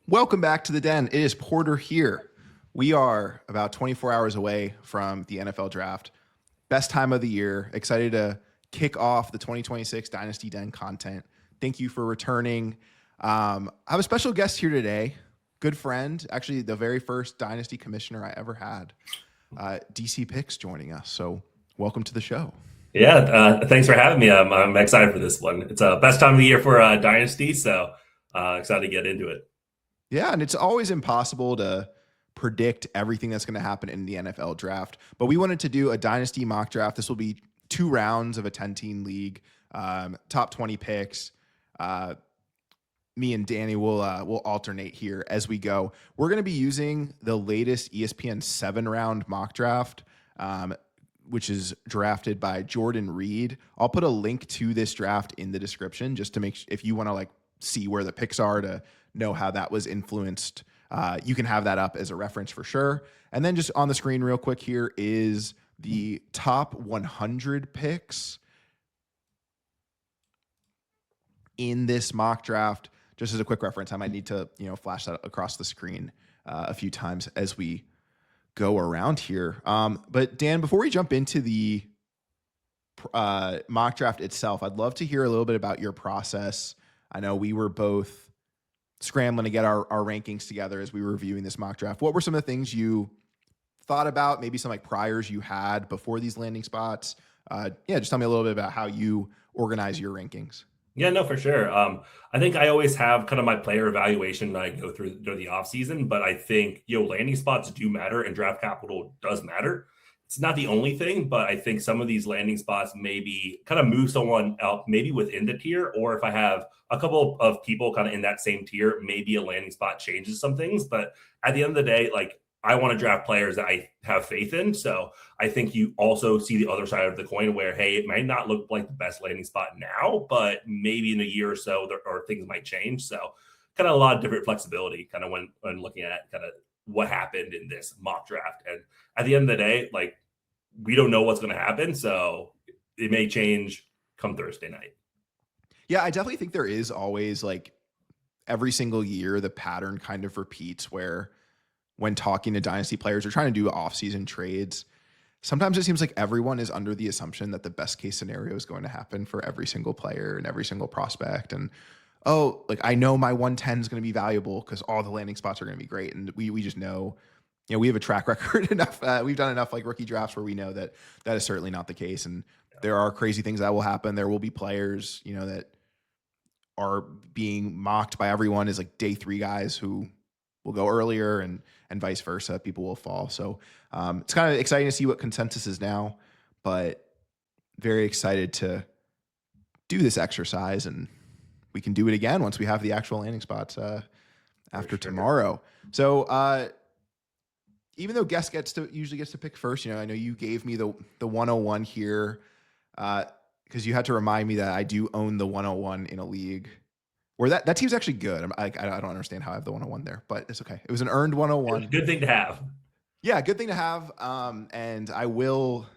Welcome back to the Den. It is Porter here. We are about 24 hours away from the NFL draft. Best time of the year. Excited to kick off the 2026 Dynasty Den content. Thank you for returning. I have a special guest here today. Good friend, actually the very first Dynasty commissioner I ever had. DC Picks joining us. So welcome to the show. Yeah, thanks for having me. I'm excited for this one. It's best time of the year for Dynasty, so excited to get into it. Yeah, and it's always impossible to predict everything that's going to happen in the NFL draft. But we wanted to do a dynasty mock draft. This will be 2 rounds of a 10-team league, top 20 picks. Me and Danny will alternate here as we go. We're going to be using the latest ESPN 7-round mock draft, which is drafted by Jordan Reid. I'll put a link to this draft in the description just to make if you want to see where the picks are to know how that was influenced. You can have that up as a reference for sure. And then just on the screen real quick here is the top 100 picks in this mock draft. Just as a quick reference, I might need to flash that across the screen a few times as we go around here. But Dan, before we jump into the mock draft itself, I'd love to hear a little bit about your process. I know we were both scrambling to get our rankings together as we were reviewing this mock draft. What were some of the things you thought about, maybe some priors you had before these landing spots? Just tell me a little bit about how you organize your rankings. Yeah, no, for sure. I think I always have kind of my player evaluation that I go through during the offseason, but I think landing spots do matter and draft capital does matter. It's not the only thing, but I think some of these landing spots maybe kind of move someone up, maybe within the tier, or if I have a couple of people kind of in that same tier, maybe a landing spot changes some things. But at the end of the day, I want to draft players that I have faith in. So I think you also see the other side of the coin where, hey, it might not look like the best landing spot now, but maybe in a year or so, or things might change. So kind of a lot of different flexibility kind of when looking at kind of what happened in this mock draft. And at the end of the day, we don't know what's going to happen. So it may change come Thursday night. Yeah, I definitely think there is always every single year, the pattern kind of repeats where when talking to dynasty players or trying to do off-season trades, sometimes it seems like everyone is under the assumption that the best case scenario is going to happen for every single player and every single prospect. And, I know my 110 is going to be valuable because all the landing spots are going to be great. And we just know, we have a track record enough. We've done enough rookie drafts where we know that that is certainly not the case. And there are crazy things that will happen. There will be players, that are being mocked by everyone as day 3 guys who will go earlier and vice versa. People will fall. So it's kind of exciting to see what consensus is now, but very excited to do this exercise, and we can do it again once we have the actual landing spots after tomorrow. So even though guest usually gets to pick first, I know you gave me the 101 here because you had to remind me that I do own the 101 in a league where that team's actually good. I don't understand how I have the 101 there, but it's okay. It was an earned 101. Good thing to have. Yeah, good thing to have. And I will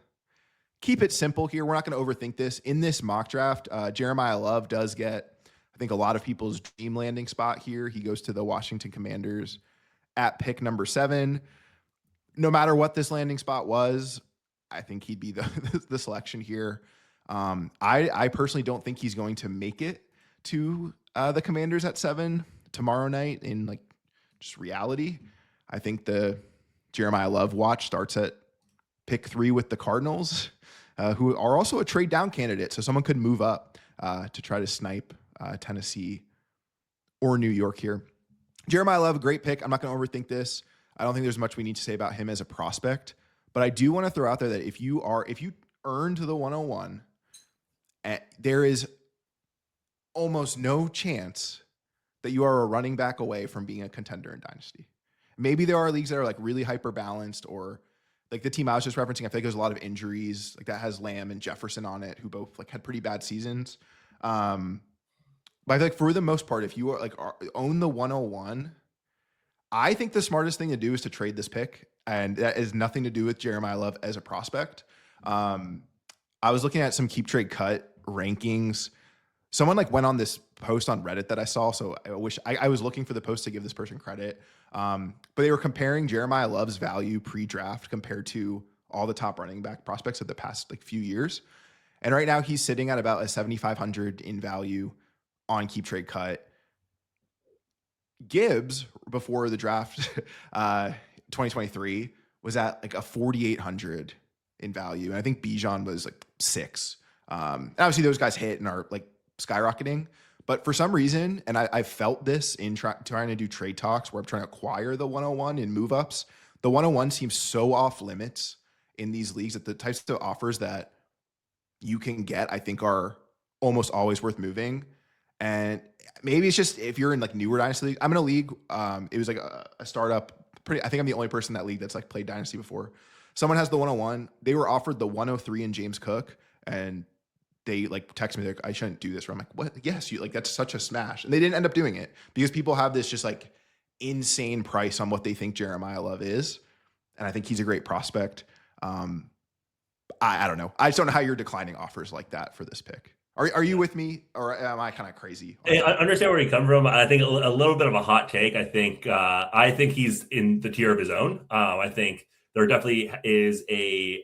keep it simple here. We're not going to overthink this. In this mock draft, Jeremiah Love does get, I think, a lot of people's dream landing spot here. He goes to the Washington Commanders at pick number 7. No matter what this landing spot was, I think he'd be the selection here. I personally don't think he's going to make it to the Commanders at 7 tomorrow night in just reality. I think the Jeremiah Love watch starts at pick 3 with the Cardinals, who are also a trade down candidate. So someone could move up to try to snipe Tennessee or New York here. Jeremiah Love, great pick. I'm not going to overthink this. I don't think there's much we need to say about him as a prospect, but I do want to throw out there that if you earned the 101, there is almost no chance that you are a running back away from being a contender in Dynasty. Maybe there are leagues that are really hyper balanced, or the team I was just referencing, I feel there's a lot of injuries that has Lamb and Jefferson on it, who both had pretty bad seasons. But I feel for the most part, if you are own the 101, I think the smartest thing to do is to trade this pick, and that has nothing to do with Jeremiah Love as a prospect. I was looking at some Keep Trade Cut rankings. someone like went on this post on Reddit that I saw. So I wish I was looking for the post to give this person credit. But they were comparing Jeremiah Love's value pre-draft compared to all the top running back prospects of the past like few years. And right now he's sitting at about a 7,500 in value on Keep Trade Cut. Gibbs before the draft, 2023 was at like a 4,800 in value. And I think Bijan was like 6. And obviously those guys hit and are like skyrocketing. But for some reason, and I felt this in trying to do trade talks where I'm trying to acquire the 101 in move ups, the 101 seems so off limits in these leagues that the types of offers that you can get, I think, are almost always worth moving. And maybe it's just if you're in like newer Dynasty league. I'm in a league. It was like a startup. I think I'm the only person in that league that's like played Dynasty before. Someone has the 101. They were offered the 103 in James Cook, and they like text me like, I shouldn't do this. Where I'm like, what? Yes, you like that's such a smash. And they didn't end up doing it because people have this just like insane price on what they think Jeremiah Love is. And I think he's a great prospect. I don't know. I just don't know how you're declining offers like that for this pick. Are you with me, or am I kind of crazy? I understand where you come from. I think a little bit of a hot take. I think he's in the tier of his own. I think there definitely is a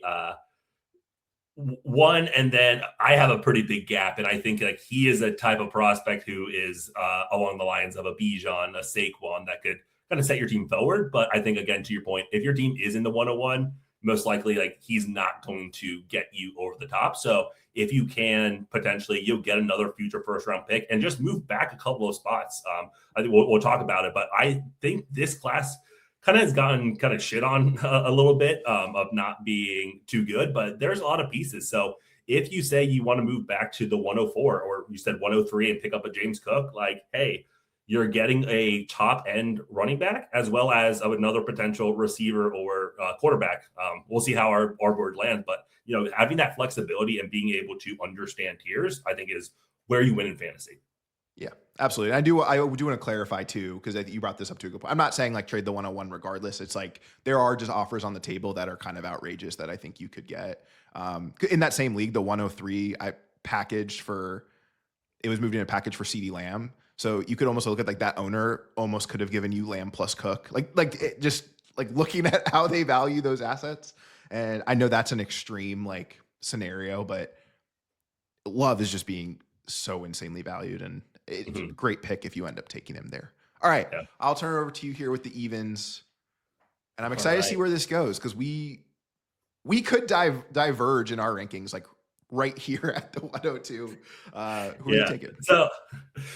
one, and then I have a pretty big gap, and I think like he is a type of prospect who is along the lines of a Bijan, a Saquon that could kind of set your team forward. But I think again, to your point, if your team is in the 101, most likely like he's not going to get you over the top. So if you can potentially, you'll get another future first round pick and just move back a couple of spots. I think we'll talk about it, but I think this class kind of has gotten kind of shit on a little bit of not being too good, but there's a lot of pieces. So if you say you want to move back to the 104 or you said 103 and pick up a James Cook, like, hey, you're getting a top end running back as well as another potential receiver or quarterback. We'll see how our board lands, but you know, having that flexibility and being able to understand tiers, I think is where you win in fantasy. Yeah, absolutely. I do want to clarify too, because you brought this up to a good point. I'm not saying like trade the 101 regardless. It's like there are just offers on the table that are kind of outrageous that I think you could get. In that same league, the 103 I packaged for, it was moved in a package for CeeDee Lamb. So you could almost look at like that owner almost could have given you Lamb plus Cook, just like looking at how they value those assets. And I know that's an extreme like scenario, but Love is just being so insanely valued, and it's a great pick if you end up taking him there. All right, yeah. I'll turn it over to you here with the evens, and I'm excited to see where this goes because we could diverge in our rankings, like right here at the 102. Who are you taking?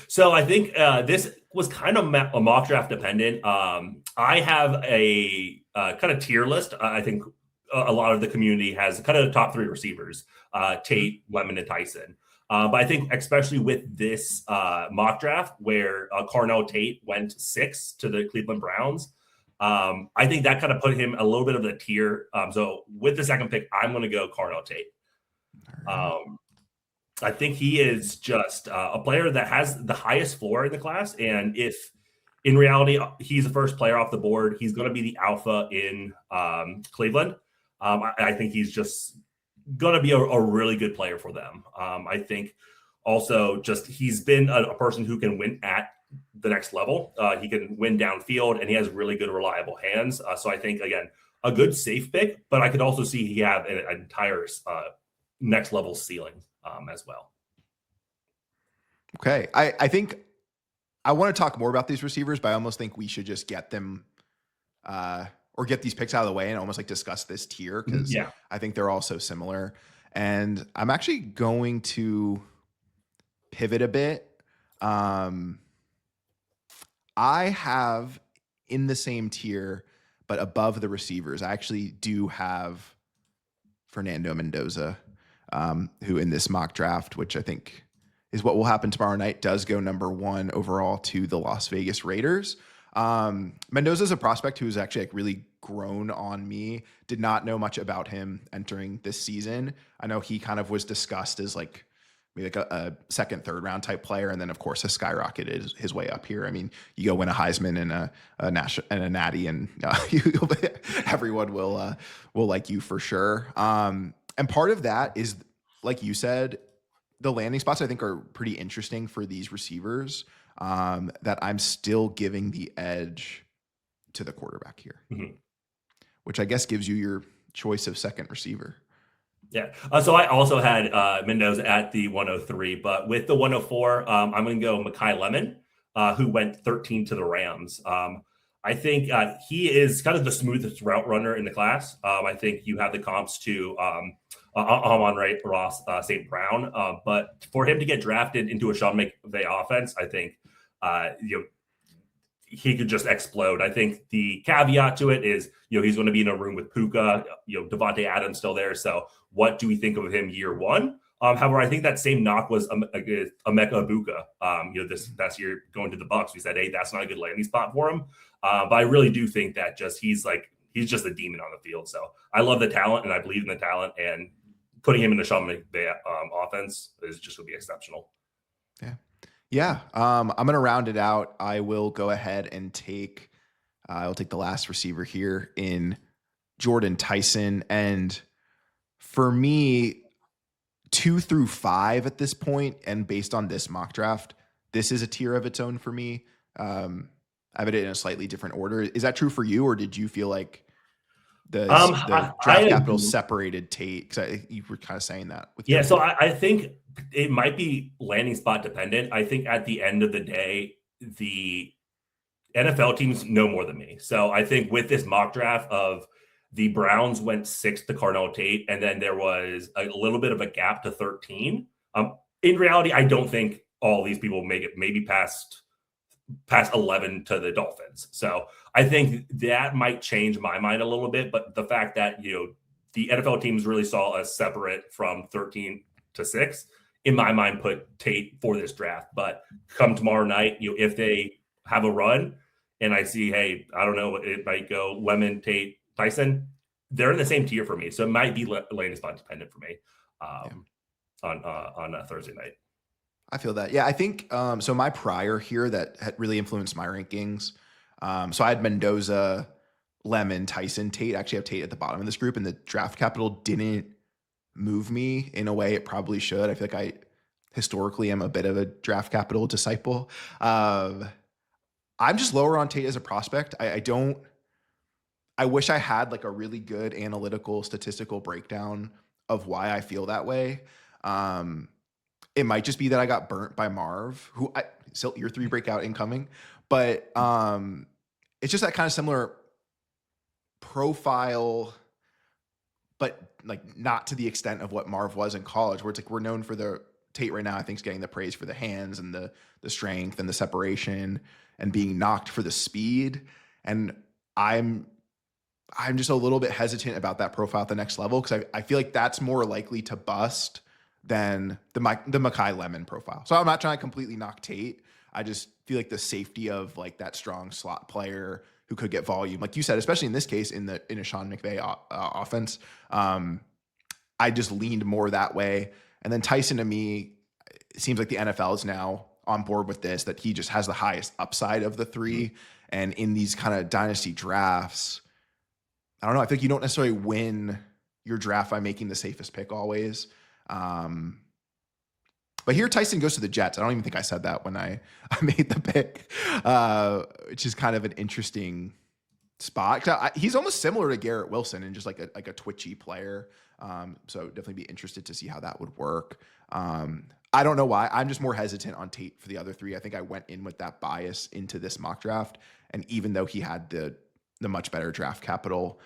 So I think this was kind of a mock draft dependent. I have a kind of tier list. I think a lot of the community has kind of the top 3 receivers, Tate, Lemon, and Tyson. But I think especially with this mock draft where Carnell Tate went 6 to the Cleveland Browns, I think that kind of put him a little bit of the tier. So with the second pick, I'm going to go Carnell Tate. I think he is just a player that has the highest floor in the class. And if in reality, he's the first player off the board, he's going to be the alpha in Cleveland. I think he's just going to be a really good player for them. I think also just he's been a person who can win at the next level. He can win downfield, and he has really good, reliable hands. So I think, again, a good safe pick, but I could also see he have an entire next level ceiling as well. Okay. I think I want to talk more about these receivers, but I almost think we should just get them or get these picks out of the way and almost like discuss this tier because I think they're all so similar. And I'm actually going to pivot a bit. I have in the same tier, but above the receivers, I actually do have Fernando Mendoza, who in this mock draft, which I think is what will happen tomorrow night, does go number 1 overall to the Las Vegas Raiders. Mendoza is a prospect who's actually like really grown on me. Did not know much about him entering this season. I know he kind of was discussed as like maybe like a second, third round type player. And then of course has skyrocketed his way up here. I mean, you go win a Heisman and a national and a natty and everyone will like you for sure. And part of that is, like you said, the landing spots I think are pretty interesting for these receivers, that I'm still giving the edge to the quarterback here, Mhm. which I guess gives you your choice of second receiver. Yeah. So I also had Mendoza at the 103, but with the 104, I'm going to go Mekhi Lemon, who went 13 to the Rams. I think he is kind of the smoothest route runner in the class. I think you have the comps to Amon Ross, St. Brown, but for him to get drafted into a Sean McVay offense, I think he could just explode. I think the caveat to it is, he's going to be in a room with Puka, Devontae Adams still there. So what do we think of him year one? However, I think that same knock was Emeka Ibuka. This past year going to the Bucks, we said, hey, that's not a good landing spot for him. But I really do think that he's just a demon on the field. So I love the talent and I believe in the talent, and putting him in the Sean McVay offense is just going to be exceptional. Yeah. Yeah. I'm going to round it out. I will go ahead and I'll take the last receiver here in Jordan Tyson. And for me, 2 through 5 at this point, and based on this mock draft, this is a tier of its own for me. I have it in a slightly different order. Is that true for you, or did you feel like the draft capital separated Tate? Because you were kind of saying that with yeah. So I think it might be landing spot dependent. I think at the end of the day, the NFL teams know more than me. So I think with this mock draft of the Browns went 6th to Cardinal Tate, and then there was a little bit of a gap to 13. In reality, I don't think all these people make it maybe past 11 to the Dolphins. So I think that might change my mind a little bit. But the fact that, the NFL teams really saw us separate from 13 to 6, in my mind, put Tate for this draft. But come tomorrow night, if they have a run and I see, hey, I don't know, it might go Lemon, Tate, Tyson, they're in the same tier for me. So it might be landing spot dependent for me on Thursday night. I feel that. Yeah, I think so. My prior here that had really influenced my rankings. So I had Mendoza, Lemon, Tyson, Tate. I actually have Tate at the bottom of this group, and the draft capital didn't move me in a way it probably should. I feel like I historically am a bit of a draft capital disciple. I'm just lower on Tate as a prospect. I wish I had like a really good analytical statistical breakdown of why I feel that way. It might just be that I got burnt by Marv, who still year 3 breakout incoming, but it's just that kind of similar profile, but like not to the extent of what Marv was in college, where it's like we're known for the Tate right now. I think is getting the praise for the hands and the strength and the separation and being knocked for the speed. And I'm just a little bit hesitant about that profile at the next level, because I feel like that's more likely to bust than the Mekhi Lemon profile. So I'm not trying to completely knock Tate. I just feel like the safety of like that strong slot player who could get volume, like you said, especially in this case in a Sean McVay offense. I just leaned more that way. And then Tyson, to me, it seems like the NFL is now on board with this, that he just has the highest upside of the 3. And in these kind of dynasty drafts, I don't know. I think you don't necessarily win your draft by making the safest pick always. But here Tyson goes to the Jets. I don't even think I said that when I made the pick, which is kind of an interesting spot. He's almost similar to Garrett Wilson and just like a twitchy player. So definitely be interested to see how that would work. I don't know why. I'm just more hesitant on Tate for the other 3. I think I went in with that bias into this mock draft. And even though he had the much better draft capital,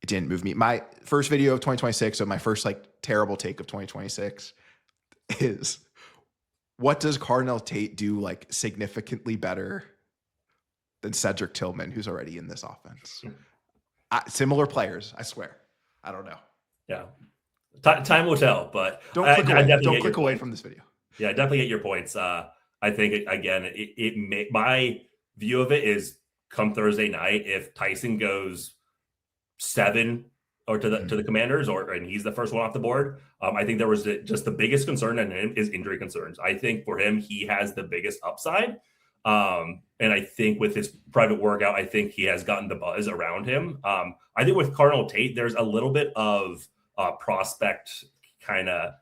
it didn't move me. My first video of 2026, so my first like terrible take of 2026 is, what does Cardinal Tate do like significantly better than Cedric Tillman, who's already in this offense? Similar players, I swear. I don't know. Yeah. Time will tell, but don't click away. Don't click away from this video. Yeah, definitely get your points. I think again, my view of it is come Thursday night, if Tyson goes 7 or to the Commanders, and he's the first one off the board, I think there was just the biggest concern in him is injury concerns. I think for him, he has the biggest upside. And I think with his private workout, I think he has gotten the buzz around him. I think with Cardinal Tate, there's a little bit of prospect kind of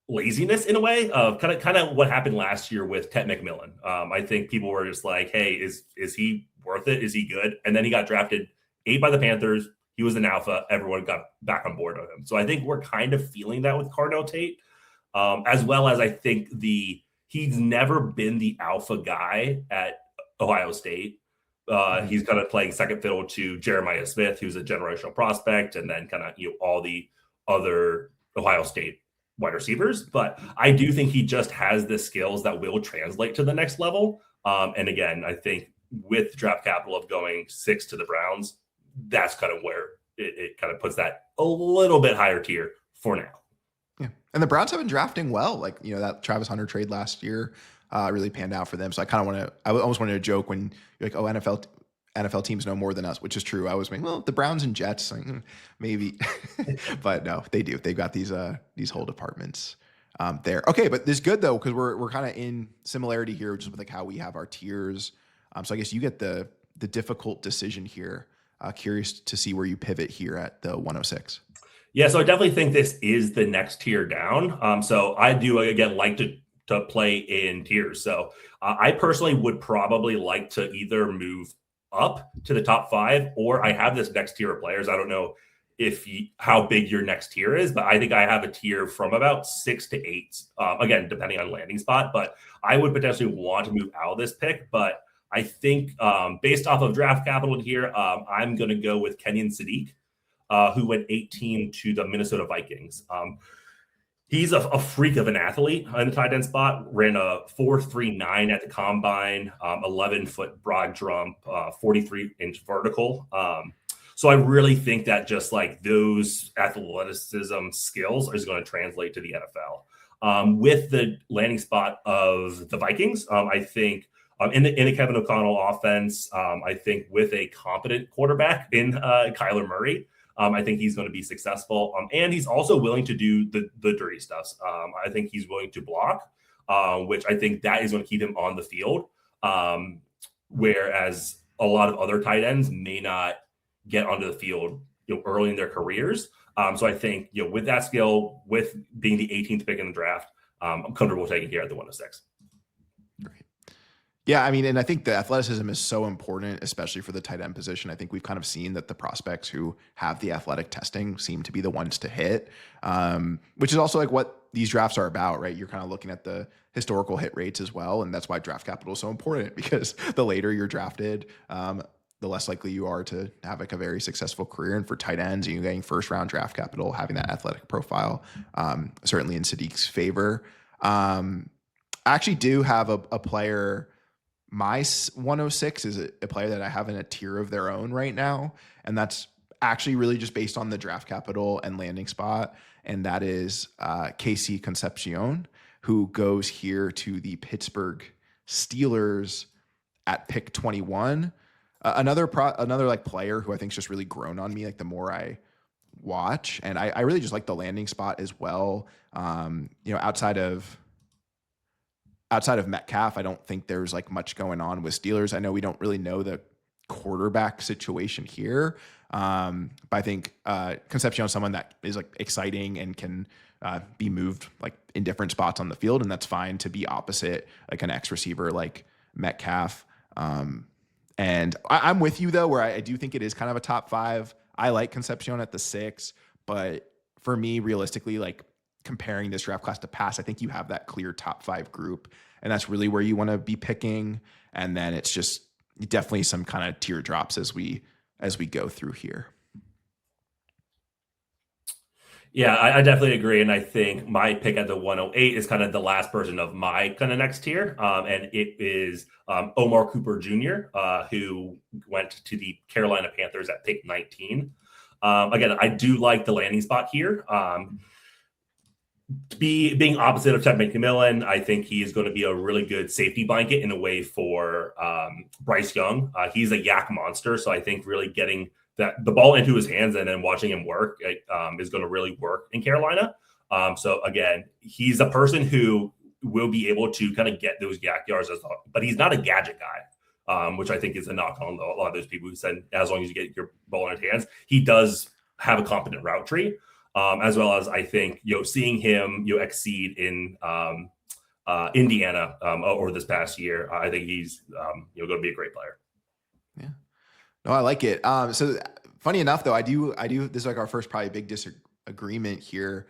laziness in a way of kind of what happened last year with Ted McMillan. I think people were just like, hey, is he worth it? Is he good? And then he got drafted 8 by the Panthers. He was an alpha. Everyone got back on board with him. So I think we're kind of feeling that with Cardell Tate, as well as I think he's never been the alpha guy at Ohio State. He's kind of playing second fiddle to Jeremiah Smith, who's a generational prospect, and then kind of all the other Ohio State wide receivers. But I do think he just has the skills that will translate to the next level. And again, I think with draft capital of going 6 to the Browns, that's kind of where it kind of puts that a little bit higher tier for now. Yeah. And the Browns have been drafting well. Like, that Travis Hunter trade last year really panned out for them. So I almost wanted to joke when you're like, oh, NFL teams know more than us, which is true. I was thinking, well, the Browns and Jets, like, maybe, but no, they do. They've got these whole departments there. Okay, but this is good though, because we're kind of in similarity here, just with like how we have our tiers. So I guess you get the difficult decision here. Curious to see where you pivot here at the 106. Yeah, so I definitely think this is the next tier down. So I do again like to play in tiers. So I personally would probably like to either move up to the top 5, or I have this next tier of players. I don't know how big your next tier is, but I think I have a tier from about 6 to 8. Again, depending on landing spot, but I would potentially want to move out of this pick. But I think based off of draft capital here, I'm going to go with Kenyon Sadiq, who went 18 to the Minnesota Vikings. He's a freak of an athlete in the tight end spot. Ran a 4.39 at the combine, 11-foot broad jump, 43-inch vertical. So I really think that just like those athleticism skills is going to translate to the NFL. With the landing spot of the Vikings, I think in the Kevin O'Connell offense, I think with a competent quarterback in Kyler Murray, I think he's going to be successful. And he's also willing to do the dirty stuff. I think he's willing to block, which I think that is going to keep him on the field. Whereas a lot of other tight ends may not get onto the field early in their careers. So I think with that skill, with being the 18th pick in the draft, I'm comfortable taking here at the 106. Yeah, I mean, and I think the athleticism is so important, especially for the tight end position. I think we've kind of seen that the prospects who have the athletic testing seem to be the ones to hit, which is also like what these drafts are about, right? You're kind of looking at the historical hit rates as well, and that's why draft capital is so important, because the later you're drafted, the less likely you are to have like a very successful career. And for tight ends, you're getting first round draft capital, having that athletic profile, certainly in Sadiq's favor. I actually do have a player. My 106 is a player that I have in a tier of their own right now. And that's actually really just based on the draft capital and landing spot. And that is Casey Concepcion, who goes here to the Pittsburgh Steelers at pick 21. Another like player who I think is just really grown on me, like the more I watch. And I really just like the landing spot as well. Outside of Metcalf, I don't think there's like much going on with Steelers. I know we don't really know the quarterback situation here. But I think Concepcion is someone that is like exciting and can be moved like in different spots on the field. And that's fine to be opposite like an X receiver like Metcalf. And I'm with you though, where I do think it is kind of a top 5. I like Concepcion at the 6, but for me, realistically, like comparing this draft class to past, I think you have that clear top 5 group, and that's really where you want to be picking. And then it's just definitely some kind of tier drops as we go through here. Yeah, I definitely agree. And I think my pick at the 108 is kind of the last person of my kind of next tier. And it is Omar Cooper Jr., who went to the Carolina Panthers at pick 19. Again, I do like the landing spot here. Being opposite of Ted McMillan, I think he is going to be a really good safety blanket in a way for Bryce Young. He's a yak monster. So I think really getting the ball into his hands and then watching him work is going to really work in Carolina. So again, he's a person who will be able to kind of get those yak yards, but he's not a gadget guy, which I think is a knock on a lot of those people who said, as long as you get your ball in his hands, he does have a competent route tree. as well as I think seeing him exceed in Indiana over this past year. I think he's going to be a great player. Yeah, no, I like it. So funny enough, though, I do. This is like our first probably big disagreement here.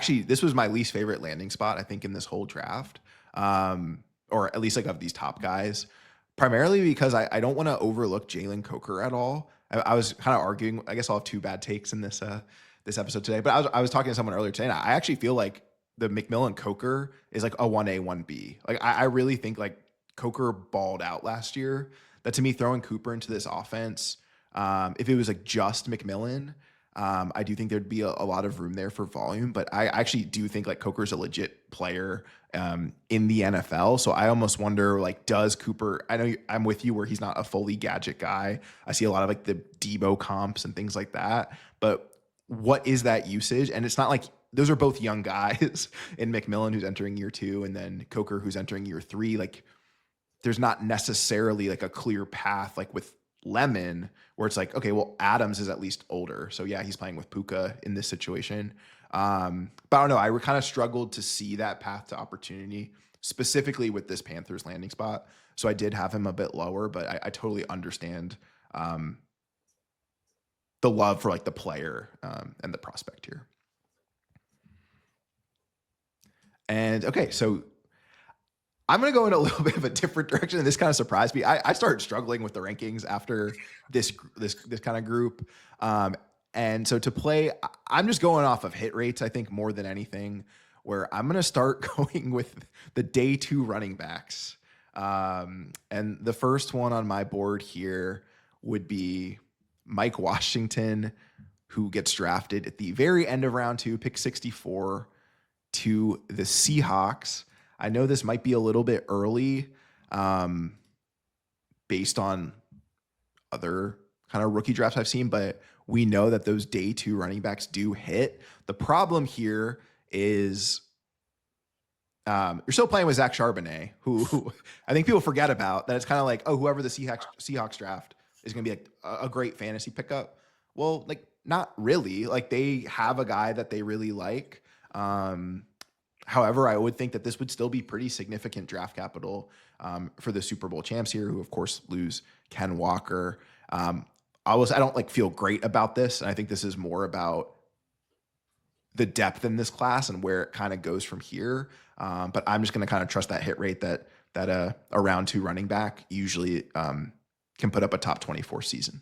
This was my least favorite landing spot, I think, in this whole draft, or at least like of these top guys, primarily because I don't want to overlook Jalen Coker at all. I was kind of arguing. I guess I'll have two bad takes in this episode today. But I was talking to someone earlier today, and I actually feel like the McMillan Coker is like a 1A, 1B. Like I really think like Coker balled out last year. That to me, throwing Cooper into this offense, if it was like just McMillan, I do think there'd be a lot of room there for volume. But I actually do think like Coker's a legit player in the NFL. So I almost wonder, like, does Cooper, I know I'm with you where he's not a fully gadget guy. I see a lot of like the Debo comps and things like that. But what is that usage? And it's not like those are both young guys in McMillan, who's entering year 2, and then Coker, who's entering year 3. Like, there's not necessarily like a clear path like with Lemon, where it's like, okay, well, Adams is at least older. So yeah, he's playing with Puka in this situation. But I don't know. I kind of struggled to see that path to opportunity, specifically with this Panthers landing spot. So I did have him a bit lower, but I totally understand the love for like the player and the prospect here. And okay, so I'm going to go in a little bit of a different direction, and this kind of surprised me. I started struggling with the rankings after this kind of group. And so to play, I'm just going off of hit rates, I think, more than anything, where I'm going to start going with the day 2 running backs. And the first one on my board here would be Mike Washington, who gets drafted at the very end of round 2, pick 64, to the Seahawks. I know this might be a little bit early based on other kind of rookie drafts I've seen, but we know that those day 2 running backs do hit. The problem here is you're still playing with Zach Charbonnet, who I think people forget about, that it's kind of like, oh, whoever the Seahawks draft is going to be like a great fantasy pickup. Well, like, not really. Like, they have a guy that they really like. However, I would think that this would still be pretty significant draft capital for the Super Bowl champs here, who of course lose Ken Walker. I don't like feel great about this, and I think this is more about the depth in this class and where it kind of goes from here. But I'm just going to kind of trust that hit rate that a round 2 running back usually can put up a top 24 season.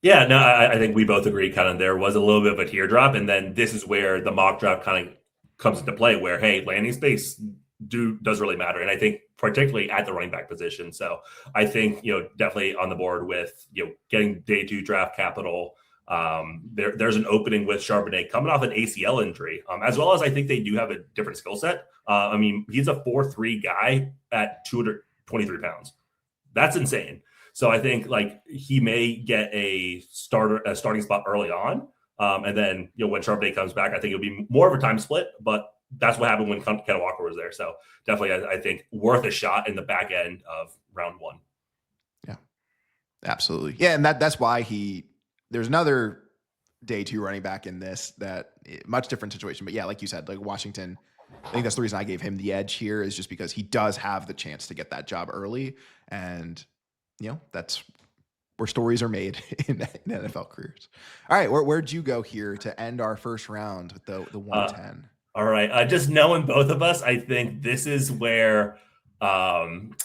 Yeah, no, I think we both agree. Kind of there was a little bit of a teardrop, and then this is where the mock draft kind of comes into play, where hey, landing space does really matter, and I think particularly at the running back position. So I think definitely on the board with getting day 2 draft capital. There's an opening with Charbonnet coming off an ACL injury, as well as I think they do have a different skill set. I mean, he's a 4.3 guy at 223 pounds. That's insane. So I think like he may get a starting spot early on. And then, when Charbonnet comes back, I think it'll be more of a time split, but that's what happened when Ken Walker was there. So definitely, I think worth a shot in the back end of round 1. Yeah, absolutely. Yeah. And that's why there's another day 2 running back in this that much different situation. But yeah, like you said, like Washington, I think that's the reason I gave him the edge here, is just because he does have the chance to get that job early. And, that's where stories are made in NFL careers. All right. Where'd you go here to end our first round with the 110? All right. Just knowing both of us, I think this is where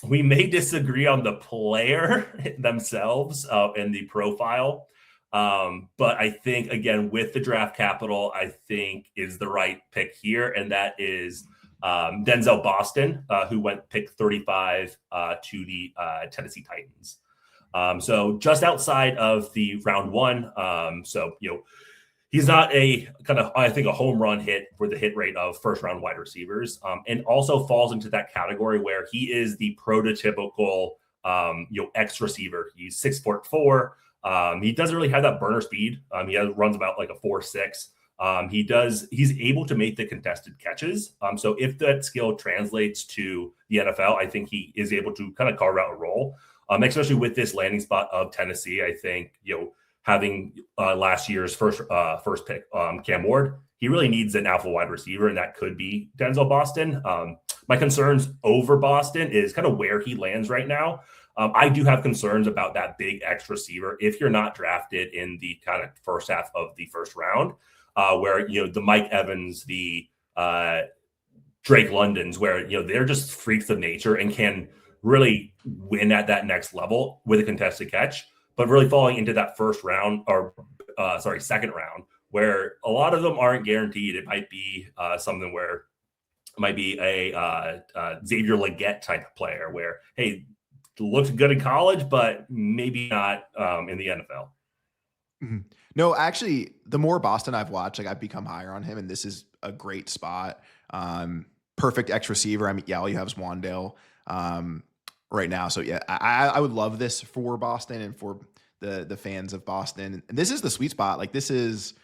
we may disagree on the player themselves and the profile. But I think, again, with the draft capital, I think is the right pick here. And that is Denzel Boston, who went pick 35 to the Tennessee Titans. So just outside of the round 1. He's not a kind of, I think, a home run hit for the hit rate of first round wide receivers, and also falls into that category where he is the prototypical, X receiver. He's 6'4". He doesn't really have that burner speed. He runs about like a 4.6. He's able to make the contested catches. So if that skill translates to the NFL, I think he is able to kind of carve out a role. Especially with this landing spot of Tennessee. I think, having last year's first pick, Cam Ward. He really needs an alpha wide receiver, and that could be Denzel Boston. My concerns over Boston is kind of where he lands right now. I do have concerns about that big X receiver if you're not drafted in the kind of first half of the first round, where the Mike Evans, the Drake Londons, where they're just freaks of nature and can really win at that next level with a contested catch, but really falling into that first round or second round, where a lot of them aren't guaranteed. It might be something where it might be a Xavier Legette type of player where, hey, looked good in college, but maybe not in the NFL. Mm-hmm. No, actually, the more Boston I've watched, like I've become higher on him, and this is a great spot. Perfect X receiver. I mean, yeah, all you have is Wandale right now. So yeah, I would love this for Boston and for the fans of Boston. And this is the sweet spot. Like this is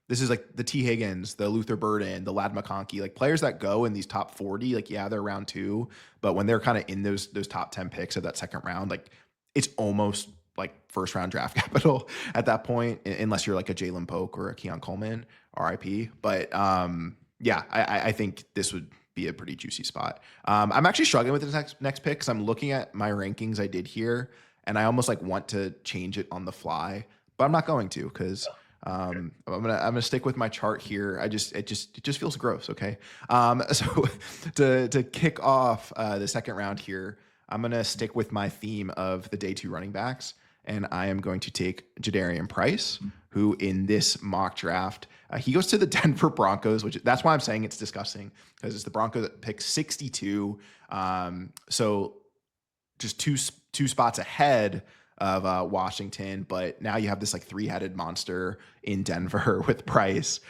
like the T. Higgins, the Luther Burden, the Lad McConkey, like players that go in these top 40. Like yeah, they're round 2, but when they're kind of in those top 10 picks of that second round, like it's almost like first round draft capital at that point, unless you're like a Jalen Polk or a Keon Coleman, RIP. But yeah, I think this would be a pretty juicy spot. I'm actually struggling with this next pick because I'm looking at my rankings I did here, and I almost like want to change it on the fly, but I'm not going to because I'm gonna stick with my chart here. It just feels gross. Okay. So to kick off the second round here, I'm gonna stick with my theme of the day 2 running backs, and I am going to take Jadarian Price, who in this mock draft, he goes to the Denver Broncos, which that's why I'm saying it's disgusting because it's the Broncos that pick 62. So just two spots ahead of Washington, but now you have this like 3-headed monster in Denver with Price,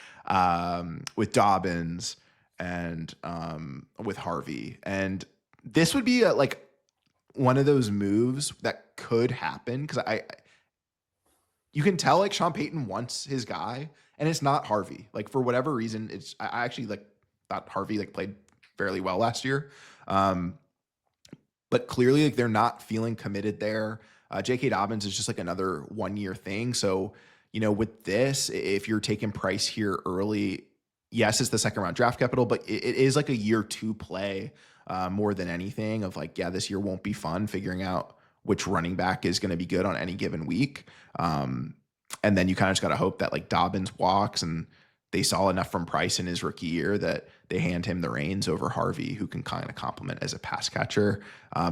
with Dobbins, and with Harvey. And this would be like one of those moves that could happen because you can tell like Sean Payton wants his guy, and it's not Harvey. Like for whatever reason, I actually like thought Harvey like played fairly well last year, but clearly like they're not feeling committed there. J.K. Dobbins is just like another 1-year thing. So with this, if you're taking Price here early, yes, it's the second round draft capital, but it is like a year 2 play more than anything of like, yeah, this year won't be fun figuring out which running back is going to be good on any given week. And then you kind of just got to hope that like Dobbins walks and they saw enough from Price in his rookie year that they hand him the reins over Harvey, who can kind of complement as a pass catcher.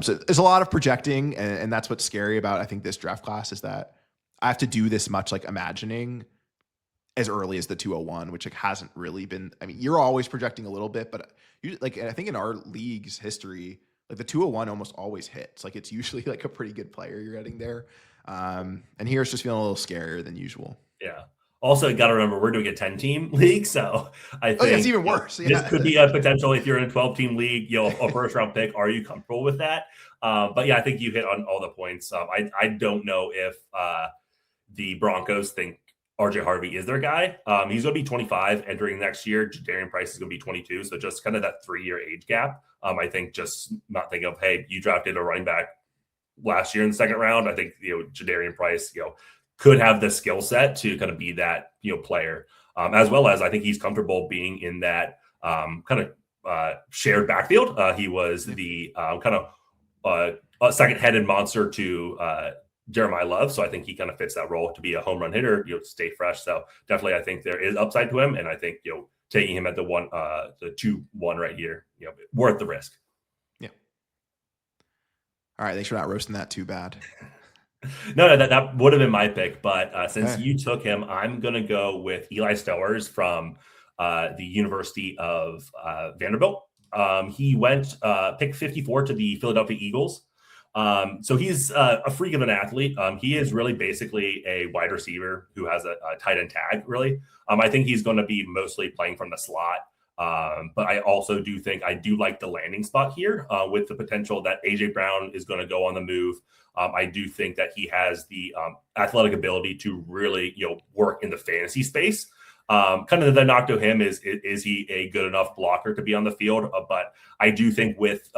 So there's a lot of projecting, and that's what's scary about, I think, this draft class is that I have to do this much like imagining as early as the 201, which like hasn't really been. I mean, you're always projecting a little bit, but like I think in our league's history, like the 201 almost always hits. Like it's usually like a pretty good player you're getting there. And here it's just feeling a little scarier than usual. Yeah. Also, you got to remember we're doing a 10-team league, so I think it's even worse. This could be a potential if you're in a 12-team league, a first round pick. Are you comfortable with that? But yeah, I think you hit on all the points. I don't know if the Broncos think RJ Harvey is their guy. He's going to be 25 entering next year. Jadarian Price is going to be 22. So just kind of that 3-year age gap. I think just not thinking of, hey, you drafted a running back last year in the second round. I think, Jadarian Price, could have the skill set to kind of be that, player, as well as I think he's comfortable being in that kind of shared backfield. He was the kind of second-headed monster to Jeremiah Love. So I think he kind of fits that role to be a home run hitter, stay fresh. So definitely I think there is upside to him. And I think, taking him at the 2-1 right here, worth the risk. Yeah. All right. Thanks for not roasting that too bad. No, that would have been my pick. But since you took him, I'm going to go with Eli Stellers from the University of Vanderbilt. He went pick 54 to the Philadelphia Eagles. So he's a freak of an athlete. He is really basically a wide receiver who has a tight end tag, really. I think he's going to be mostly playing from the slot. But I also do think I do like the landing spot here with the potential that A.J. Brown is going to go on the move. I do think that he has the athletic ability to really, work in the fantasy space. Kind of the knock to him is he a good enough blocker to be on the field? But I do think with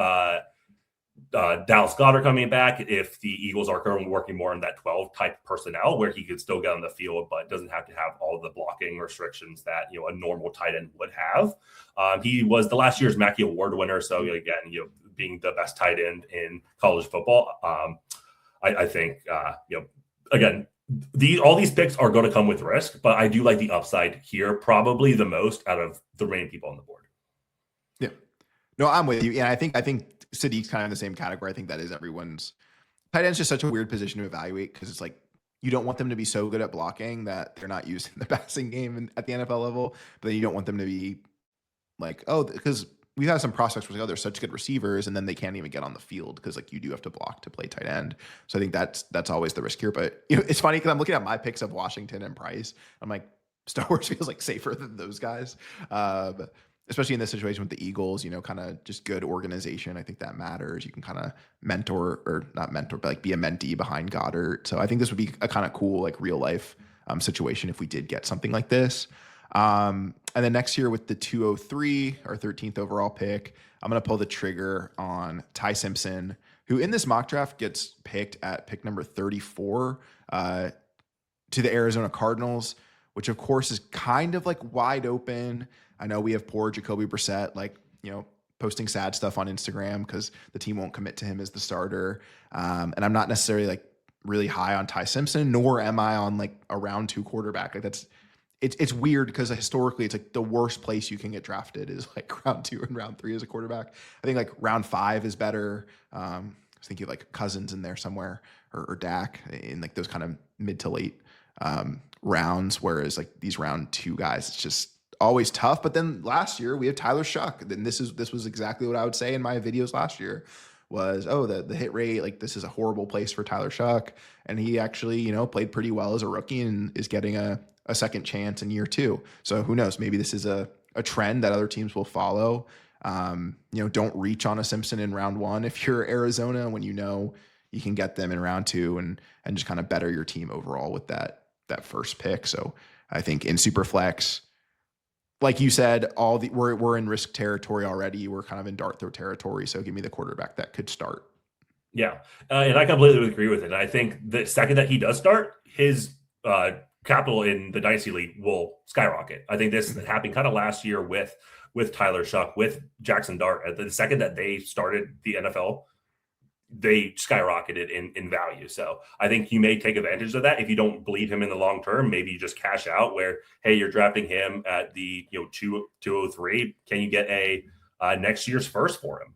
Dallas Goedert coming back, if the Eagles are currently working more on that 12 type personnel where he could still get on the field, but doesn't have to have all the blocking restrictions that, a normal tight end would have. He was the last year's Mackey Award winner. So again, being the best tight end in college football, I think, again, all these picks are going to come with risk, but I do like the upside here, probably the most out of the remaining people on the board. Yeah, no, I'm with you. Yeah, I think Sadiq's kind of in the same category. I think that is everyone's. Tight end's just such a weird position to evaluate because it's like you don't want them to be so good at blocking that they're not used in the passing game at the NFL level, but then you don't want them to be like, oh, because we've had some prospects where they're such good receivers and then they can't even get on the field because like you do have to block to play tight end. So I think that's always the risk here. But it's funny because I'm looking at my picks of Washington and Price. I'm like, Star Wars feels like safer than those guys. Especially in this situation with the Eagles, kind of just good organization. I think that matters. You can kind of mentor or not mentor, but like be a mentee behind Goddard. So I think this would be a kind of cool, like real life situation if we did get something like this. And then next year with the 203, our 13th overall pick, I'm going to pull the trigger on Ty Simpson, who in this mock draft gets picked at pick number 34 to the Arizona Cardinals, which of course is kind of like wide open. I know we have poor Jacoby Brissett, posting sad stuff on Instagram because the team won't commit to him as the starter. And I'm not necessarily like really high on Ty Simpson, nor am I on like a round 2 quarterback. Like it's weird because historically it's like the worst place you can get drafted is like round 2 and round 3 as a quarterback. I think like round 5 is better. I was thinking like Cousins in there somewhere or Dak in like those kind of mid to late rounds. Whereas like these round 2 guys, it's just always tough. But then last year we have Tyler Shuck. Then this was exactly what I would say in my videos last year was, the hit rate, like this is a horrible place for Tyler Shuck. And he actually, played pretty well as a rookie and is getting a second chance in year 2. So who knows, maybe this is a trend that other teams will follow. Don't reach on a Simpson in round 1 if you're Arizona, when you can get them in round 2 and just kind of better your team overall with that first pick. So I think in Superflex, like you said, we're in risk territory already. We're kind of in dart throw territory. So give me the quarterback that could start. Yeah, and I completely agree with it. And I think the second that he does start, his capital in the Dynasty League will skyrocket. I think this happened kind of last year with Tyler Shuck, with Jackson Dart. The second that they started the NFL, they skyrocketed in value. So I think you may take advantage of that. If you don't believe him in the long term, maybe you just cash out where, hey, you're drafting him at the 203. Can you get a next year's first for him?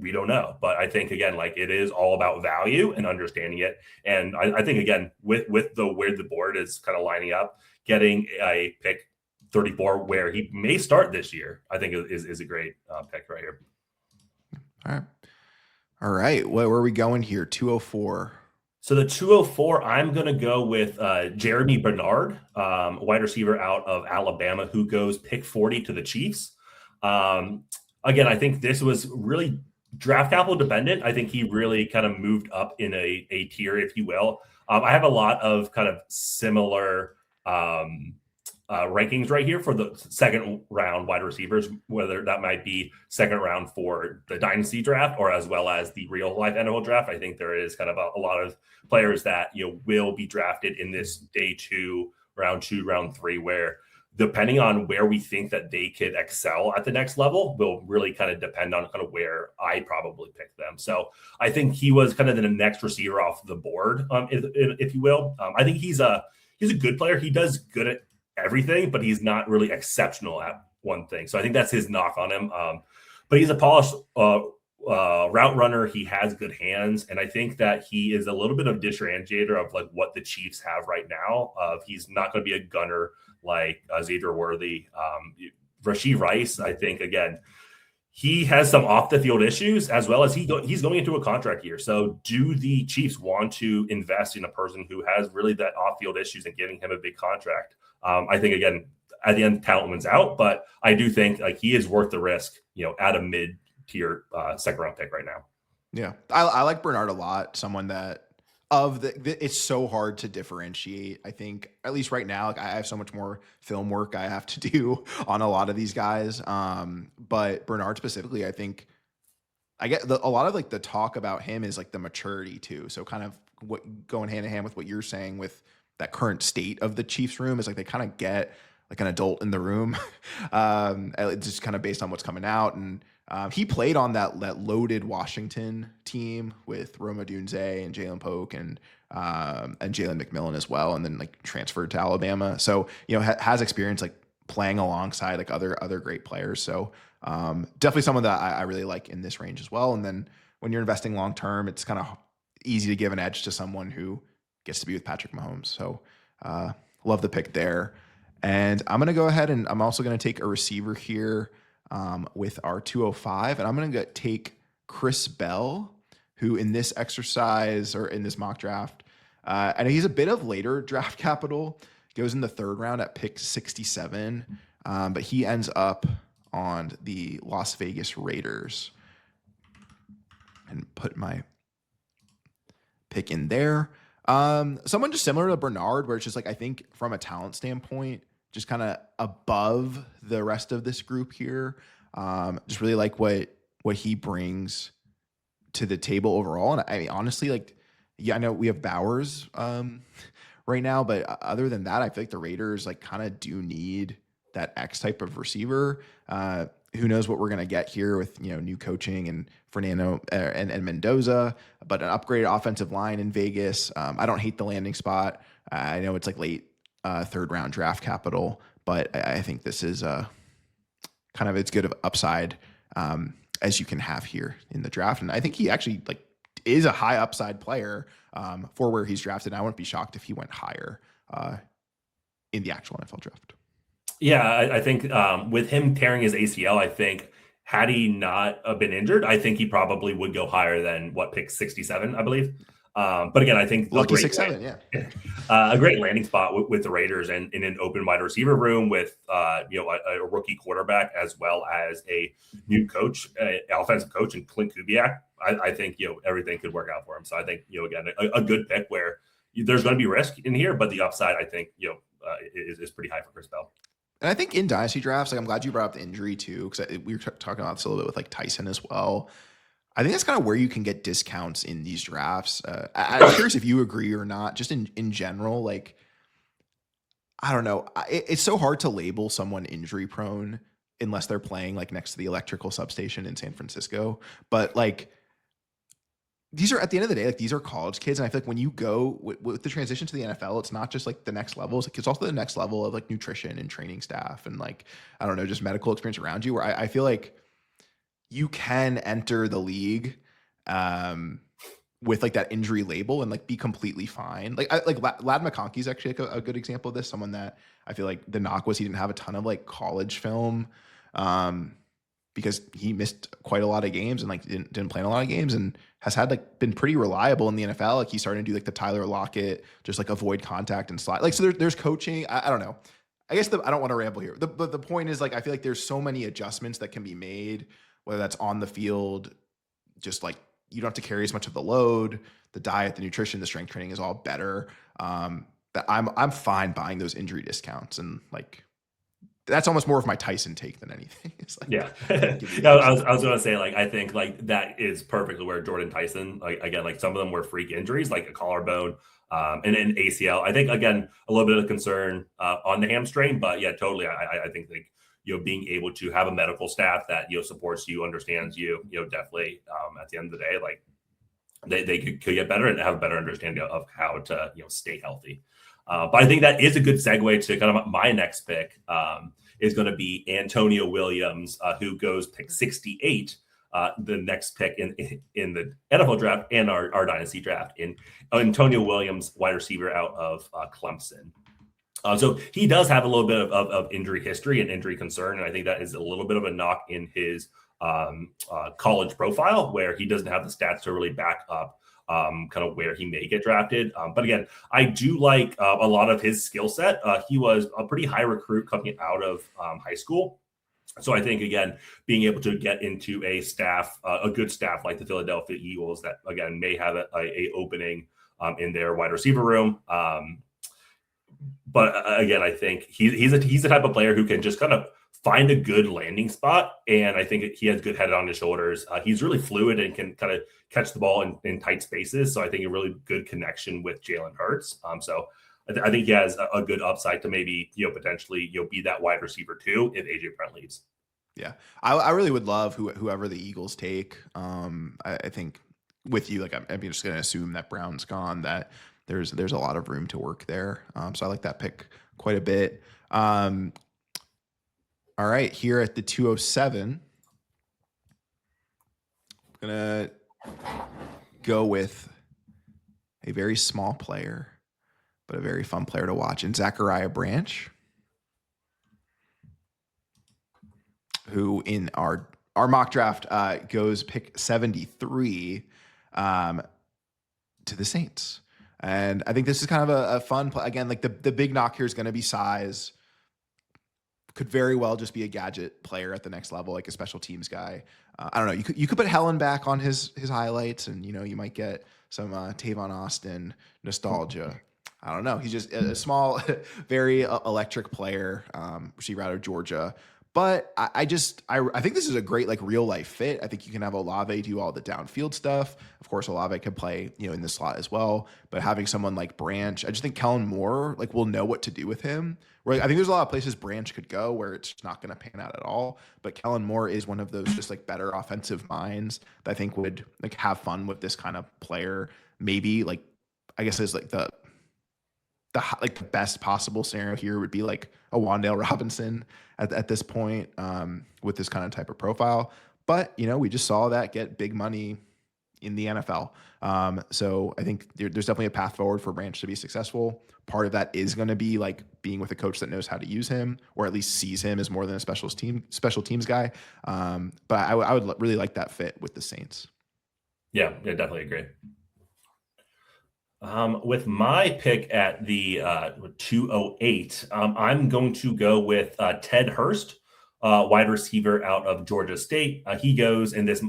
We don't know. But I think, again, like it is all about value and understanding it. And I think, again, with where the board is kind of lining up, getting a pick 34 where he may start this year, I think is a great pick right here. All right. Where are we going here? 204. So the 204, I'm going to go with Jeremy Bernard, wide receiver out of Alabama, who goes pick 40 to the Chiefs. Again, I think this was really draft capital dependent. I think he really kind of moved up in a tier, if you will. I have a lot of kind of similar rankings right here for the second round wide receivers, whether that might be second round for the Dynasty draft or as well as the real life NFL draft. I think there is kind of a lot of players that will be drafted in this day 2, round 3, where depending on where we think that they could excel at the next level will really kind of depend on kind of where I probably pick them. So I think he was kind of the next receiver off the board, if you will. I think he's a good player. He does good at everything, but he's not really exceptional at one thing. So I think that's his knock on him. But he's a polished route runner. He has good hands. And I think that he is a little bit of differentiator of like what the Chiefs have right now. He's not going to be a gunner like Xavier Worthy. Rashee Rice, I think, again, he has some off the field issues as well as he's going into a contract year. So do the Chiefs want to invest in a person who has really that off field issues and giving him a big contract? I think, again, at the end, talent wins out, but I do think like he is worth the risk, at a mid tier second round pick right now. Yeah. I like Bernard a lot. Someone that it's so hard to differentiate. I think at least right now, like I have so much more film work I have to do on a lot of these guys. But Bernard specifically, I think I get a lot of like the talk about him is like the maturity too. So kind of what going hand in hand with what you're saying with that current state of the Chiefs room is like they kind of get like an adult in the room, it's just kind of based on what's coming out. And he played on that loaded Washington team with Rome Odunze and Jalen Polk and Jalen McMillan as well, and then like transferred to Alabama. So has experience like playing alongside like other great players. So definitely someone that I really like in this range as well. And then when you're investing long term, it's kind of easy to give an edge to someone who gets to be with Patrick Mahomes. So love the pick there. And I'm going to go ahead and I'm also going to take a receiver here with our 205. And I'm going to take Chris Bell, who in this exercise or in this mock draft, and he's a bit of later draft capital, goes in the third round at pick 67. But he ends up on the Las Vegas Raiders. And put my pick in there. Someone just similar to Bernard, where it's just like, I think from a talent standpoint, just kind of above the rest of this group here. Just really like what he brings to the table overall. And I mean, honestly, like, yeah, I know we have Bowers right now, but other than that, I feel like the Raiders like kind of do need that X type of receiver. Who knows what we're going to get here with, new coaching and Fernando and Mendoza, but an upgraded offensive line in Vegas. I don't hate the landing spot. I know it's like late third round draft capital, but I think this is kind of as good of upside as you can have here in the draft. And I think he actually like is a high upside player for where he's drafted. And I wouldn't be shocked if he went higher in the actual NFL draft. Yeah, I think with him tearing his ACL, I think had he not been injured, I think he probably would go higher than pick 67, I believe. But again, I think lucky 6'7", yeah, a great landing spot with the Raiders and in an open wide receiver room with a rookie quarterback as well as a new coach, offensive coach, and Clint Kubiak. I think everything could work out for him. So I think again a good pick where there's going to be risk in here, but the upside I think is pretty high for Chris Bell. And I think in dynasty drafts, like I'm glad you brought up the injury too, because we were talking about this a little bit with like Tyson as well. I think that's kind of where you can get discounts in these drafts. I'm curious if you agree or not, just in general, like, I don't know. It's so hard to label someone injury prone unless they're playing like next to the electrical substation in San Francisco. But like, these are at the end of the day, like these are college kids. And I feel like when you go with the transition to the NFL, it's not just like the next level. It's also the next level of like nutrition and training staff and like, I don't know, just medical experience around you, where I feel like you can enter the league with like that injury label and like be completely fine. Like Lad McConkey is actually like a good example of this. Someone that I feel like the knock was he didn't have a ton of like college film because he missed quite a lot of games and like didn't play in a lot of games and has had like been pretty reliable in the NFL. Like he's starting to do like the Tyler Lockett, just like avoid contact and slide. Like, so there's coaching. I don't know. I guess I don't want to ramble here. But the point is like, I feel like there's so many adjustments that can be made, whether that's on the field, just like you don't have to carry as much of the load, the diet, the nutrition, the strength training is all better. That I'm fine buying those injury discounts. And like, that's almost more of my Tyson take than anything. It's like, yeah. I was going to say, like, I think like that is perfectly where Jordan Tyson, like, again, like some of them were freak injuries, like a collarbone and an ACL. I think, again, a little bit of concern on the hamstring, but yeah, totally. I think like, being able to have a medical staff that, supports you, understands you, definitely at the end of the day, like they could get better and have a better understanding of how to, stay healthy. But I think that is a good segue to kind of my next pick is going to be Antonio Williams, who goes pick 68, the next pick in the NFL draft and our dynasty draft, in Antonio Williams, wide receiver out of Clemson. So he does have a little bit of injury history and injury concern, and I think that is a little bit of a knock in his college profile, where he doesn't have the stats to really back up kind of where he may get drafted. But again, I do like a lot of his skill set. He was a pretty high recruit coming out of high school. So I think, again, being able to get into a staff, a good staff like the Philadelphia Eagles that, again, may have a opening in their wide receiver room. But again, I think he's the type of player who can just kind of find a good landing spot. And I think he has good head on his shoulders. He's really fluid and can kind of catch the ball in tight spaces. So I think a really good connection with Jalen Hurts. So I think he has a good upside to maybe, potentially, be that wide receiver too if AJ Brown leaves. Yeah, I really would love whoever the Eagles take. I think with you, like I'm just going to assume that Brown's gone, that there's a lot of room to work there. So I like that pick quite a bit. All right, here at the 207, I'm going to go with a very small player, but a very fun player to watch, in Zachariah Branch, who in our mock draft goes pick 73 to the Saints. And I think this is kind of a fun play. Again, like the big knock here is going to be size. Could very well just be a gadget player at the next level, like a special teams guy. I don't know. You could put Helen back on his highlights, and you might get some Tavon Austin nostalgia. I don't know. He's just a small, very electric player, receiver out of Georgia. But I think this is a great real life fit. I think you can have Olave do all the downfield stuff. Of course, Olave could play in the slot as well. But having someone like Branch, I just think Kellen Moore will know what to do with him. Where I think there's a lot of places Branch could go where it's just not going to pan out at all. But Kellen Moore is one of those just better offensive minds that I think would have fun with this kind of player. Maybe I guess is the best possible scenario here would be a Wan'Dale Robinson at this point, with this kind of type of profile. But, we just saw that get big money in the NFL. So I think there's definitely a path forward for Branch to be successful. Part of that is going to be being with a coach that knows how to use him, or at least sees him as more than a special teams guy. But I would really like that fit with the Saints. Yeah, definitely agree. With my pick at the 208, I'm going to go with Ted Hurst, wide receiver out of Georgia State. He goes in this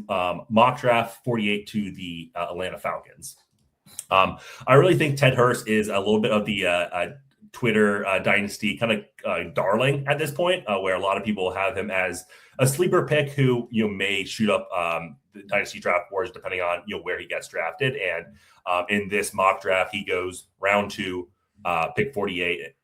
mock draft 48 to the Atlanta Falcons. I really think Ted Hurst is a little bit of the Twitter Dynasty kind of darling at this point, where a lot of people have him as a sleeper pick who may shoot up the Dynasty draft boards depending on where he gets drafted. And in this mock draft, he goes round 2, pick 48.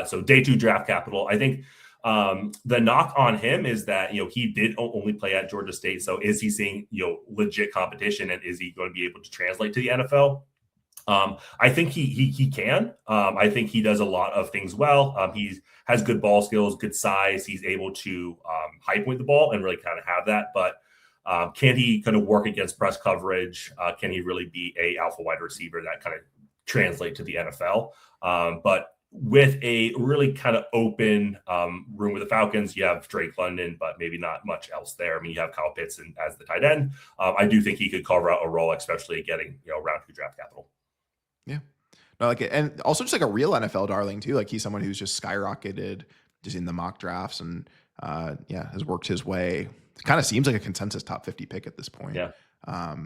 So day 2 draft capital. I think the knock on him is that he did only play at Georgia State. So is he seeing legit competition, and is he going to be able to translate to the NFL? I think he can. I think he does a lot of things well. He has good ball skills, good size. He's able to high point the ball and really kind of have that. But can he kind of work against press coverage? Can he really be a alpha wide receiver that kind of translate to the NFL? But with a really kind of open room with the Falcons, you have Drake London, but maybe not much else there. I mean, you have Kyle Pitts as the tight end. I do think he could carve out a role, especially getting round 2 draft capital. Yeah. No, like it. And also just a real NFL darling too. He's someone who's just skyrocketed just in the mock drafts and has worked his way. It kind of seems like a consensus top 50 pick at this point. Yeah. All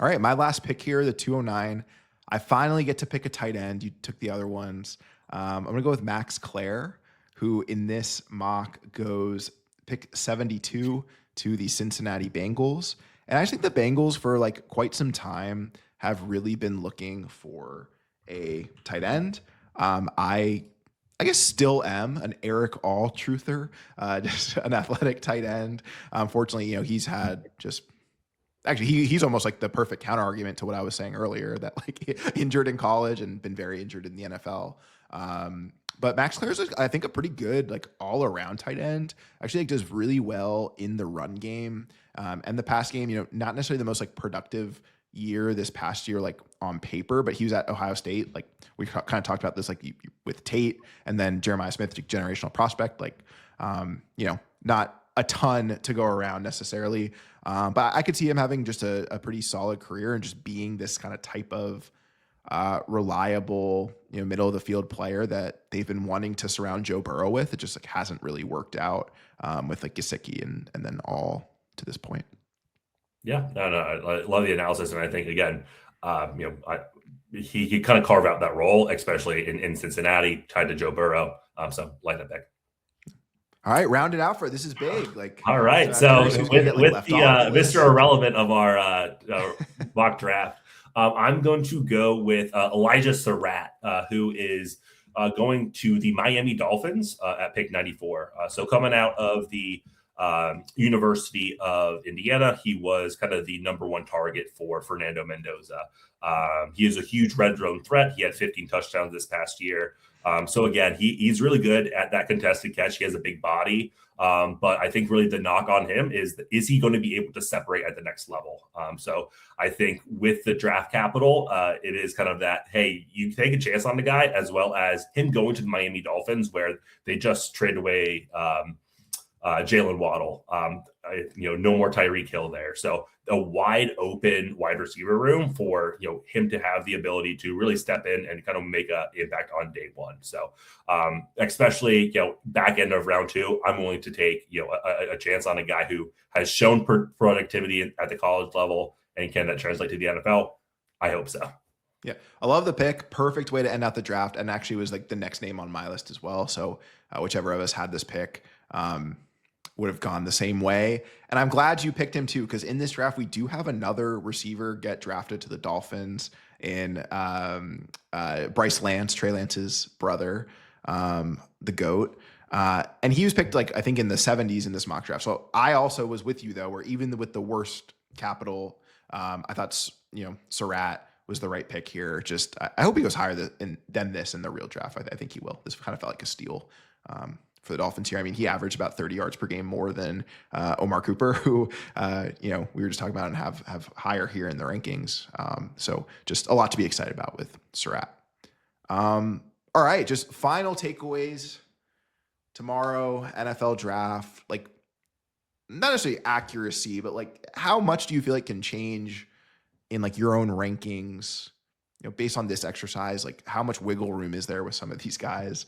right. My last pick here, the 209. I finally get to pick a tight end. You took the other ones. I'm going to go with Max Clare, who in this mock goes pick 72 to the Cincinnati Bengals. And I think the Bengals for quite some time have really been looking for a tight end. I guess still am an Eric All truther, just an athletic tight end. Unfortunately, he's had he's almost the perfect counter argument to what I was saying earlier, that injured in college and been very injured in the NFL. But Max Clare is, I think, a pretty good all around tight end. Actually, does really well in the run game and the pass game. Not necessarily the most productive year this past year, on paper, but he was at Ohio State. We kind of talked about this, with Tate and then Jeremiah Smith, generational prospect, not a ton to go around necessarily. But I could see him having just a pretty solid career and just being this kind of type of reliable, middle of the field player that they've been wanting to surround Joe Burrow with. It just hasn't really worked out with Gesicki and then All to this point. Yeah, no, I love the analysis, and I think again, he kind of carved out that role, especially in Cincinnati, tied to Joe Burrow. So like that pick. All right, round it out for this is big. Like, All so right. I'm curious So who's going to get like with left the off the Mr. list. Irrelevant of our mock draft, I'm going to go with Elijah Surratt, who is going to the Miami Dolphins at pick 94. So coming out of the University of Indiana, he was kind of the number one target for Fernando Mendoza. He is a huge red zone threat. He had 15 touchdowns this past year. So again, he's really good at that contested catch. He has a big body. But I think really the knock on him is he going to be able to separate at the next level? So I think with the draft capital, it is kind of that, hey, you take a chance on the guy, as well as him going to the Miami Dolphins, where they just traded away Jalen Waddle. No more Tyreek Hill there. So a wide open wide receiver room for him to have the ability to really step in and kind of make an impact on day one. So especially back end of round two, I'm willing to take a chance on a guy who has shown productivity at the college level, and can that translate to the NFL? I hope so. Yeah, I love the pick. Perfect way to end out the draft, and actually was like the next name on my list as well. So whichever of us had this pick would have gone the same way. And I'm glad you picked him too, because in this draft, we do have another receiver get drafted to the Dolphins in Bryce Lance, Trey Lance's brother, the GOAT. And he was picked I think in the 70s in this mock draft. So I also was with you though, where even with the worst capital, I thought, Surratt was the right pick here. Just, I hope he goes higher than this in the real draft. I think he will. This kind of felt like a steal for the Dolphins here. I mean, he averaged about 30 yards per game more than Omar Cooper, who, we were just talking about and have higher here in the rankings. So just a lot to be excited about with Surratt. All right, just final takeaways tomorrow, NFL draft, not necessarily accuracy, but how much do you feel like can change in your own rankings, based on this exercise? How much wiggle room is there with some of these guys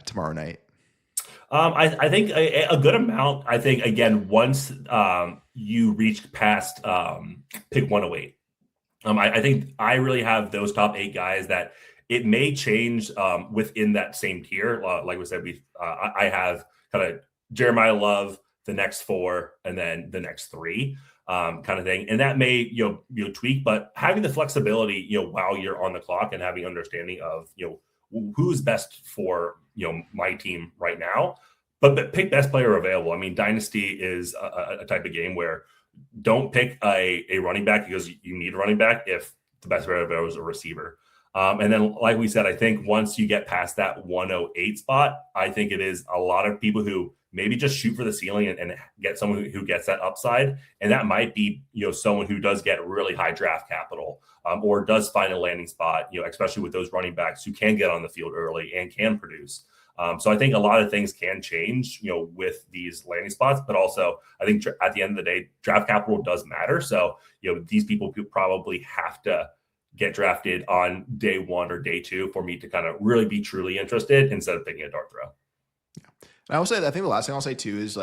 tomorrow night? I think a good amount. I think, again, once you reach past pick 108, I think I really have those top 8 guys that it may change within that same tier. Like we said, I have kind of Jeremiah Love, the next 4, and then the next 3 kind of thing. And that may, tweak, but having the flexibility, while you're on the clock, and having understanding of, who's best for, my team right now, but pick best player available. I mean, Dynasty is a type of game where don't pick a running back because you need a running back if the best player available is a receiver. And then, like we said, I think once you get past that 108 spot, I think it is a lot of people who maybe just shoot for the ceiling and get someone who gets that upside. And that might be, someone who does get really high draft capital or does find a landing spot, especially with those running backs who can get on the field early and can produce. So I think a lot of things can change, with these landing spots, but also I think at the end of the day, draft capital does matter. So, these people could probably have to get drafted on day 1 or day 2 for me to kind of really be truly interested instead of picking a dart throw. Yeah. And I will say, I think the last thing I'll say too is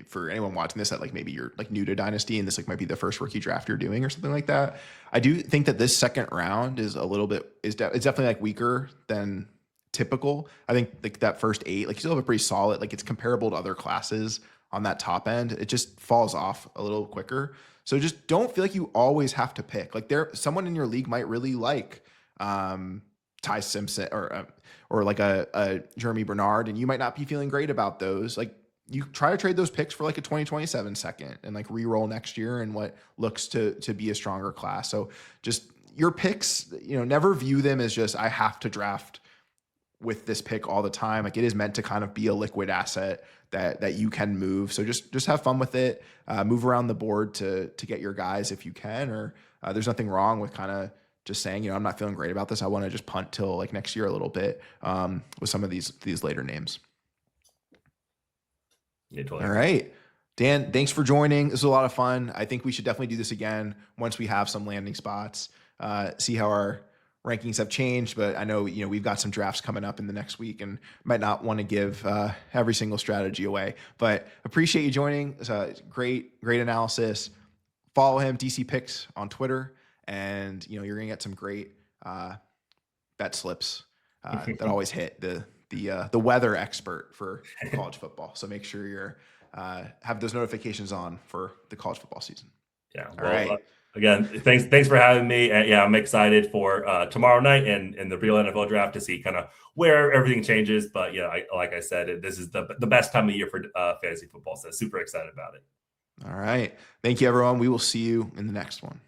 for anyone watching this that maybe you're new to Dynasty and this might be the first rookie draft you're doing or something like that. I do think that this second round is a little bit, it's definitely weaker than typical. I think that first 8, you still have a pretty solid, it's comparable to other classes on that top end. It just falls off a little quicker. So just don't feel like you always have to pick. Someone in your league might really like Ty Simpson or a Jeremy Bernard, and you might not be feeling great about those. You try to trade those picks for a 2027 second and re-roll next year in what looks to be a stronger class. So just your picks, never view them as just, I have to draft with this pick all the time. It is meant to kind of be a liquid asset that you can move. So just have fun with it. Move around the board to get your guys if you can, or there's nothing wrong with kind of just saying, I'm not feeling great about this. I want to just punt till next year a little bit with some of these later names. Yeah, totally. All right, Dan, thanks for joining. This was a lot of fun. I think we should definitely do this again once we have some landing spots, see how our rankings have changed, but I know, we've got some drafts coming up in the next week and might not want to give every single strategy away, but appreciate you joining. It's a great analysis. Follow him, DC Picks on Twitter, and you're going to get some great bet slips that always hit. the weather expert for college football. So make sure you're have those notifications on for the college football season. Yeah. All Well, right. again, thanks for having me. Yeah, I'm excited for tomorrow night and the real NFL draft to see kind of where everything changes. But yeah, like I said, this is the best time of year for fantasy football. So super excited about it. All right. Thank you, everyone. We will see you in the next one.